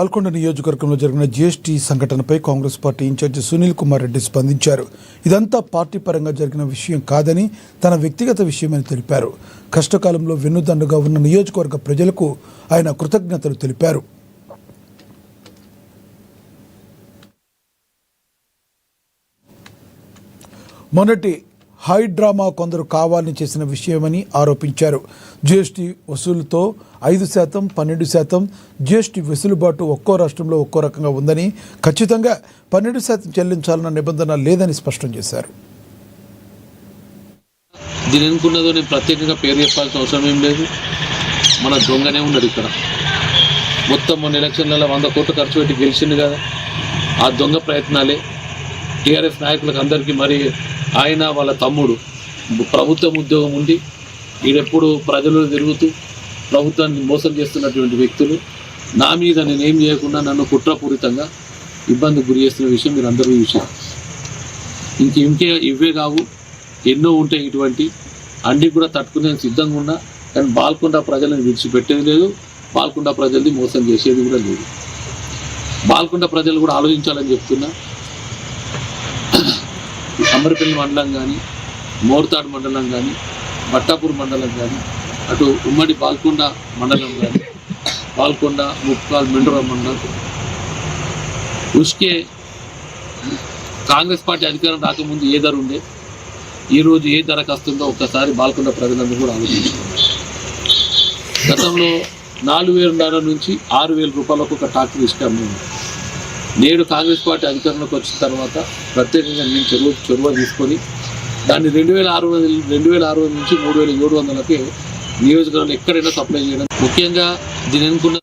పాల్కొండ నియోజకవర్గంలో జరిగిన జీఎస్టీ సంఘటనపై కాంగ్రెస్ పార్టీ ఇన్ఛార్జి సునీల్ కుమార్ రెడ్డి స్పందించారు. ఇదంతా పార్టీ పరంగా జరిగిన విషయం కాదని, తన వ్యక్తిగత విషయమని తెలిపారు. కష్టకాలంలో వెన్నుదన్నుగా ఉన్న నియోజకవర్గ ప్రజలకు ఆయన కృతజ్ఞతలు తెలిపారు. మొన్నటి హై డ్రామా కొందరు కావాలని చేసిన విషయమని ఆరోపించారు. జీఎస్టీ వసూలుతో 5%, 12% జీఎస్టీ వెసులుబాటు ఒక్కో రాష్ట్రంలో ఒక్కో రకంగా ఉందని, ఖచ్చితంగా 12% చెల్లించాలన్న నిబంధన లేదని స్పష్టం చేశారు. దీని అనుకున్నదో నేను ప్రత్యేకంగా పేరు చెప్పాల్సిన అవసరం ఏం లేదు. మన దొంగనే ఉన్నది ఇక్కడ. మొత్తం మన ఎలక్షన్లలో 100 కోట్లు ఖర్చు పెట్టి గెలిచింది కదా, ఆ దొంగ ప్రయత్నాలే టీఆర్ఎస్ నాయకులకు అందరికీ. మరి ఆయన వాళ్ళ తమ్ముడు ప్రభుత్వం ఉద్యోగం ఉండి ఈడెప్పుడు ప్రజలు తిరుగుతూ ప్రభుత్వాన్ని మోసం చేస్తున్నటువంటి వ్యక్తులు నా మీద నేనేం చేయకుండా నన్ను కుట్రపూరితంగా ఇబ్బంది గురి చేస్తున్న విషయం మీరు అందరూ విషయం. ఇంకే ఇవే కావు, ఎన్నో ఉంటాయి. ఇటువంటి అన్నిటి కూడా తట్టుకునే సిద్ధంగా ఉన్నా, కానీ బాల్కొండ ప్రజలను విడిచిపెట్టేది లేదు, బాల్కొండ ప్రజల్ని మోసం చేసేది కూడా లేదు. బాల్కొండ ప్రజలు కూడా ఆలోచించాలని చెప్తున్నా. అమరపల్లి మండలం కానీ, మోర్తాడ్ మండలం కానీ, బట్టాపూర్ మండలం కానీ, అటు ఉమ్మడి బాల్కొండ మండలం కానీ, బాల్కొండ, ముప్పాల్, మెండోరా మండలం, ఉష్కే కాంగ్రెస్ పార్టీ అధికారం రాకముందు ఏ ధర ఉండే, ఈరోజు ఏ ధరకు వస్తుందో ఒక్కసారి బాల్కొండ ప్రజలందరూ కూడా ఆలోచించుకోండి. గతంలో 4,000 నుంచి 6,000 రూపాయలకు ఒక ట్రాక్టర్ ఇష్టం. నేడు కాంగ్రెస్ పార్టీ అధికారంలోకి వచ్చిన తర్వాత ప్రత్యేకంగా నేను చొరవ తీసుకొని దాన్ని 2,600 నుంచి 3,700కే నియోజకవర్గంలో ఎక్కడైనా సప్లై చేయడం. ముఖ్యంగా దీని అనుకున్న